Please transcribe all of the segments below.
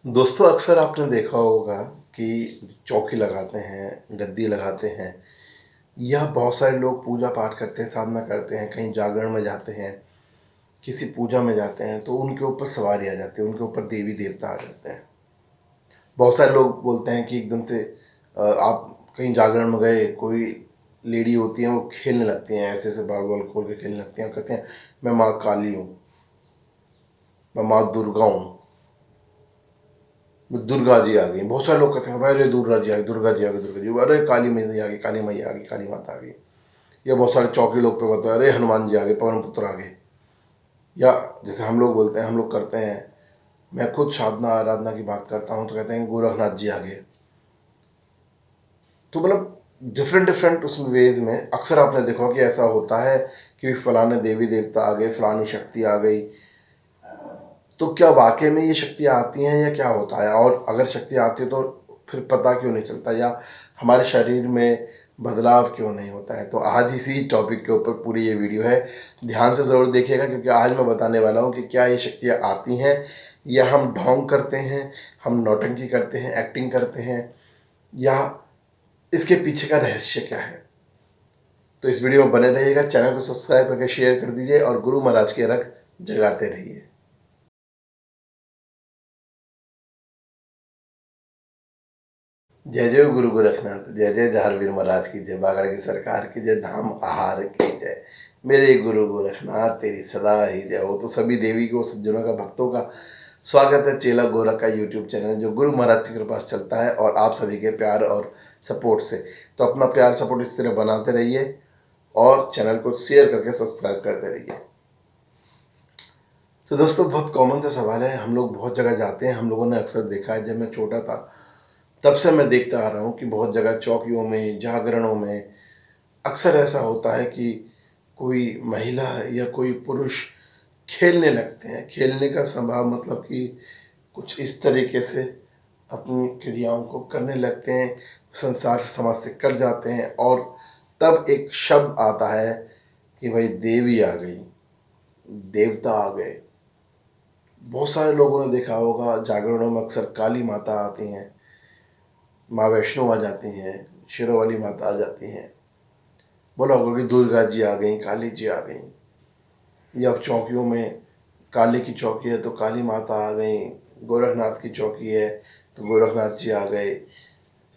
दोस्तों अक्सर आपने देखा होगा कि चौकी लगाते हैं, गद्दी लगाते हैं या बहुत सारे लोग पूजा पाठ करते हैं, साधना करते हैं, कहीं जागरण में जाते हैं, किसी पूजा में जाते हैं तो उनके ऊपर सवारी आ जाती है, उनके ऊपर देवी देवता आ जाते हैं। बहुत सारे लोग बोलते हैं कि एकदम से आप कहीं जागरण में गए, कोई लेडी होती हैं वो खेलने लगती हैं, ऐसे ऐसे बाल बाल खोल के खेलने लगती हैं और कहते हैं मैं माँ काली हूँ, मैं माँ दुर्गा हूँ, दुर्गा जी आ गई। बहुत सारे लोग कहते हैं भाई अरे दुर्गा जी आ गई, दुर्गा जी आ गई, दुर्गा जी, अरे काली मैया आ गई, काली मैया आ गई, काली माता आ गई। या बहुत सारे चौकी लोग पे बताते हैं अरे हनुमान जी आ गए, पवन पुत्र आ गए। या जैसे हम लोग बोलते हैं, हम लोग करते हैं, मैं खुद साधना आराधना की बात करता हूँ तो कहते हैं गोरखनाथ जी आ गए। तो मतलब डिफरेंट डिफरेंट उसमें वेज में अक्सर आपने देखा कि ऐसा होता है कि फलाने देवी देवता आ गए, फलानी शक्ति आ गई। तो क्या वाकई में ये शक्तियाँ आती हैं या क्या होता है, और अगर शक्तियाँ आती है तो फिर पता क्यों नहीं चलता, या हमारे शरीर में बदलाव क्यों नहीं होता है। तो आज इसी टॉपिक के ऊपर पूरी ये वीडियो है, ध्यान से ज़रूर देखिएगा क्योंकि आज मैं बताने वाला हूँ कि क्या ये शक्तियाँ आती हैं या हम ढोंग करते हैं, हम नौटंकी करते हैं, एक्टिंग करते हैं, या इसके पीछे का रहस्य क्या है। तो इस वीडियो में बने रहिएगा, चैनल को सब्सक्राइब करके शेयर कर दीजिए और गुरु महाराज के रख जगाते रहिए। जय जय गुरु गोरखनाथ, जय जय जहारवीर महाराज की जय, बागड़ की सरकार की जय, धाम आहार की जय। मेरे गुरु गोरखनाथ तेरी सदा ही जय हो। तो सभी देवी को, सज्जनों का, भक्तों का स्वागत है चेला गोरख का यूट्यूब चैनल, जो गुरु महाराज की कृपा से चलता है और आप सभी के प्यार और सपोर्ट से। तो अपना प्यार सपोर्ट इस तरह बनाते रहिए और चैनल को शेयर करके सब्सक्राइब करते रहिए। तो दोस्तों बहुत कॉमन सा सवाल है, हम लोग बहुत जगह जाते हैं, हम लोगों ने अक्सर देखा है, जब मैं छोटा था तब से मैं देखता आ रहा हूँ कि बहुत जगह चौकियों में, जागरणों में अक्सर ऐसा होता है कि कोई महिला या कोई पुरुष खेलने लगते हैं। खेलने का स्वभाव मतलब कि कुछ इस तरीके से अपनी क्रियाओं को करने लगते हैं, संसार समाज से कट जाते हैं और तब एक शब्द आता है कि भाई देवी आ गई, देवता आ गए। बहुत सारे लोगों ने देखा होगा जागरणों में अक्सर काली माता आती हैं, माँ वैष्णो आ जाती हैं, शेरों वाली माता आ जाती हैं। बोला होगा कि दुर्गा जी आ गई, काली जी आ गई। या अब चौकियों में काली की चौकी है तो काली माता आ गई, गोरखनाथ की चौकी है तो गोरखनाथ जी आ गए,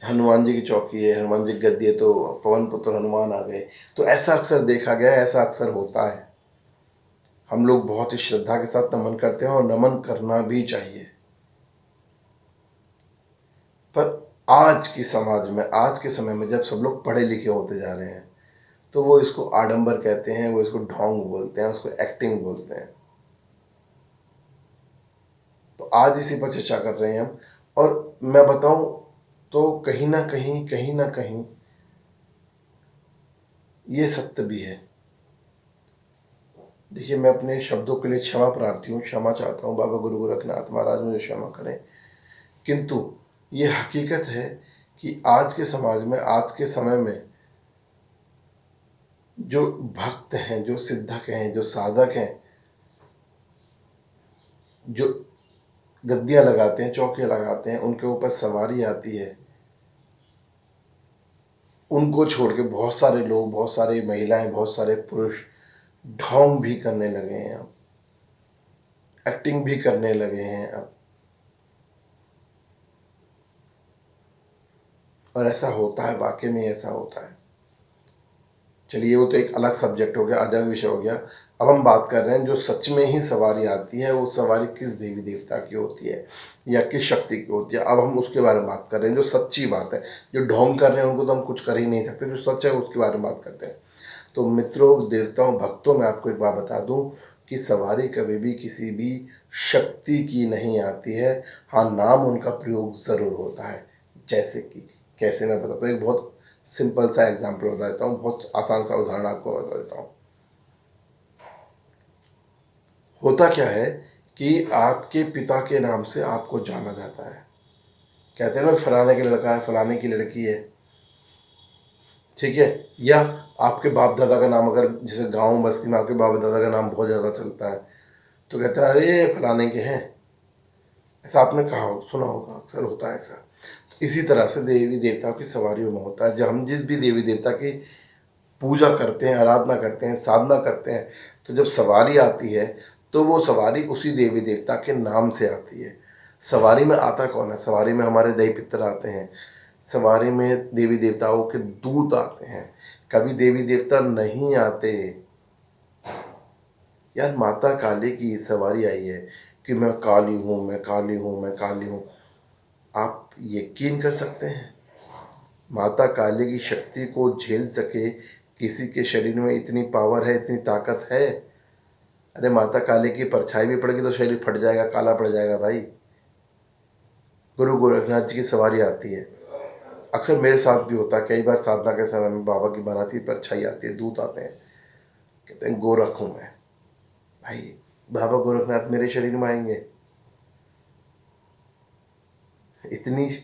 हनुमान जी की चौकी है, हनुमान जी की गद्दी है तो पवन पुत्र हनुमान आ गए। तो ऐसा अक्सर देखा गया है, ऐसा अक्सर होता है। हम लोग बहुत ही श्रद्धा के साथ नमन करते हैं और नमन करना भी चाहिए। पर आज की समाज में, आज के समय में जब सब लोग पढ़े लिखे होते जा रहे हैं तो वो इसको आडंबर कहते हैं, वो इसको ढोंग बोलते हैं, उसको एक्टिंग बोलते हैं। तो आज इसी पर चर्चा कर रहे हैं हम। और मैं बताऊं तो कहीं ना कहीं ये सत्य भी है। देखिए, मैं अपने शब्दों के लिए क्षमा प्रार्थी हूँ, क्षमा चाहता हूँ, बाबा गुरु गोरखनाथ महाराज मुझे क्षमा करें। किंतु ये हकीकत है कि आज के समाज में, आज के समय में जो भक्त हैं, जो सिद्धक हैं, जो साधक हैं, जो गद्दियाँ लगाते हैं, चौकियाँ लगाते हैं, उनके ऊपर सवारी आती है, उनको छोड़ के बहुत सारे लोग, बहुत सारी महिलाएं, बहुत सारे पुरुष ढोंग भी करने लगे हैं, अब एक्टिंग भी करने लगे हैं अब। और ऐसा होता है, वाकई में ऐसा होता है। चलिए वो तो एक अलग सब्जेक्ट हो गया, अलग विषय हो गया। अब हम बात कर रहे हैं जो सच में ही सवारी आती है, वो सवारी किस देवी देवता की होती है या किस शक्ति की होती है। अब हम उसके बारे में बात कर रहे हैं, जो सच्ची बात है। जो ढोंग कर रहे हैं उनको तो हम कुछ कर ही नहीं सकते, जो सच है उसके बारे में बात करते हैं। तो मित्रों, देवताओं, भक्तों, मैं आपको एक बात बता दूं कि सवारी कभी भी किसी भी शक्ति की नहीं आती है। हाँ, नाम उनका प्रयोग ज़रूर होता है। जैसे कि कैसे, मैं बताता हूँ, एक बहुत सिंपल सा एग्जांपल बता देता हूँ, बहुत आसान सा उदाहरण आपको बता देता हूँ। होता क्या है कि आपके पिता के नाम से आपको जाना जाता है। कहते हैं ना, फलाने के लड़का है, फलाने की लड़की है, ठीक है। या आपके बाप दादा का नाम, अगर जैसे गांव बस्ती में आपके बाप दादा का नाम बहुत ज़्यादा चलता है तो कहते हैं अरे फलाने के हैं, ऐसा आपने कहा सुना होगा, अक्सर होता है ऐसा। इसी तरह से देवी देवताओं की सवारियों में होता है। जब हम जिस भी देवी देवता की पूजा करते हैं, आराधना करते हैं, साधना करते हैं, तो जब सवारी आती है तो वो सवारी उसी देवी देवता के नाम से आती है। सवारी में आता कौन है? सवारी में हमारे दई पितर आते हैं, सवारी में देवी देवताओं के दूत आते हैं। कभी देवी देवता नहीं आते। यार माता काली की सवारी आई है कि मैं काली हूँ, मैं काली हूँ, मैं काली हूँ। आप यकीन कर सकते हैं माता काली की शक्ति को झेल सके किसी के शरीर में इतनी पावर है, इतनी ताकत है? अरे माता काली की परछाई भी पड़ेगी तो शरीर फट जाएगा, काला पड़ जाएगा भाई। गुरु गोरखनाथ जी की सवारी आती है, अक्सर मेरे साथ भी होता है। कई बार साधना के समय में बाबा की महाराज की परछाई आती है, दूत आते हैं, कहते हैं गोरख हूँ मैं। भाई बाबा गोरखनाथ मेरे शरीर में आएंगे?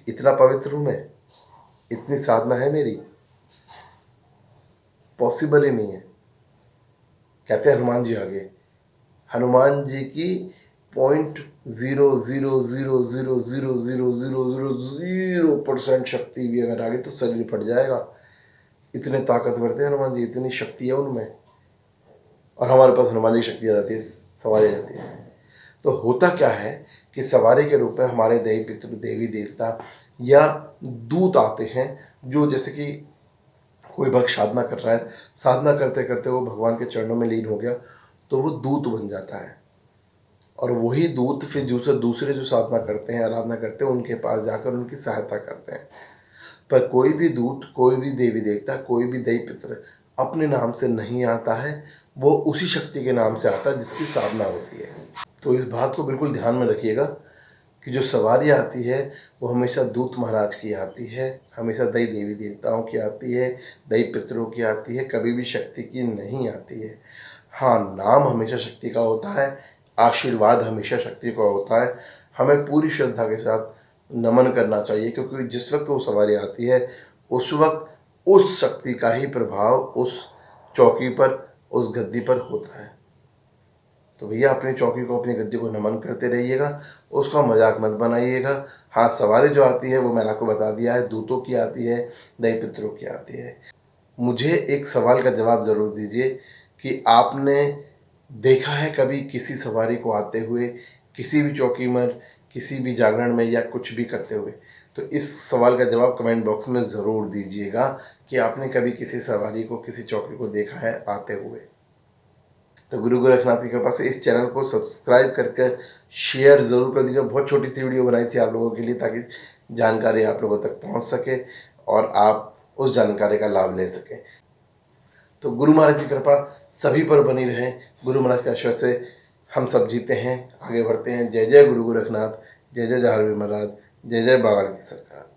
इतना पवित्र हूँ मैं, इतनी साधना है मेरी, पॉसिबल ही नहीं है। कहते हैं हनुमान जी आगे, हनुमान जी की 0.000000000% शक्ति भी अगर आगे तो शरीर फट जाएगा। इतने ताकतवर थे हनुमान जी, इतनी शक्ति है उनमें। और हमारे पास हनुमान जी की शक्ति आ जाती है, सवारी आ जाती है। तो होता क्या है कि सवारी के रूप में हमारे देवी पितृ, देवी देवता या दूत आते हैं, जो जैसे कि कोई भक्त साधना कर रहा है, साधना करते करते वो भगवान के चरणों में लीन हो गया तो वो दूत बन जाता है। और वही दूत फिर दूसरे जो साधना करते हैं, आराधना करते हैं, उनके पास जाकर उनकी सहायता करते हैं। पर कोई भी दूत, कोई भी देवी देवता, कोई भी देवी पितर अपने नाम से नहीं आता है, वो उसी शक्ति के नाम से आता है जिसकी साधना होती है। तो इस बात को बिल्कुल ध्यान में रखिएगा कि जो सवारी आती है वो हमेशा दूत महाराज की आती है, हमेशा दई देवी देवताओं की आती है, दई पितरों की आती है, कभी भी शक्ति की नहीं आती है। हाँ, नाम हमेशा शक्ति का होता है, आशीर्वाद हमेशा शक्ति का होता है। हमें पूरी श्रद्धा के साथ नमन करना चाहिए, क्योंकि जिस वक्त वो सवारी आती है उस वक्त उस शक्ति का ही प्रभाव उस चौकी पर, उस गद्दी पर होता है। तो भैया अपनी चौकी को, अपनी गद्दी को नमन करते रहिएगा, उसका मजाक मत बनाइएगा। हाँ, सवारी जो आती है वो मैंने आपको बता दिया है, दूतों की आती है, दई पितरों की आती है। मुझे एक सवाल का जवाब ज़रूर दीजिए कि आपने देखा है कभी किसी सवारी को आते हुए, किसी भी चौकी में, किसी भी जागरण में, या कुछ भी करते हुए? तो इस सवाल का जवाब कमेंट बॉक्स में ज़रूर दीजिएगा कि आपने कभी किसी सवारी को, किसी चौकी को देखा है आते हुए। तो गुरु गोरखनाथ की कृपा से इस चैनल को सब्सक्राइब करके शेयर ज़रूर कर दीजिए। बहुत छोटी सी वीडियो बनाई थी आप लोगों के लिए, ताकि जानकारी आप लोगों तक पहुंच सके और आप उस जानकारी का लाभ ले सकें। तो गुरु महाराज की कृपा सभी पर बनी रहे। गुरु महाराज के आशीर्वाद से हम सब जीते हैं, आगे बढ़ते हैं। जय जय गुरु गोरखनाथ, जय जय जाहरवीर महाराज, जय जय बाबा की सरकार।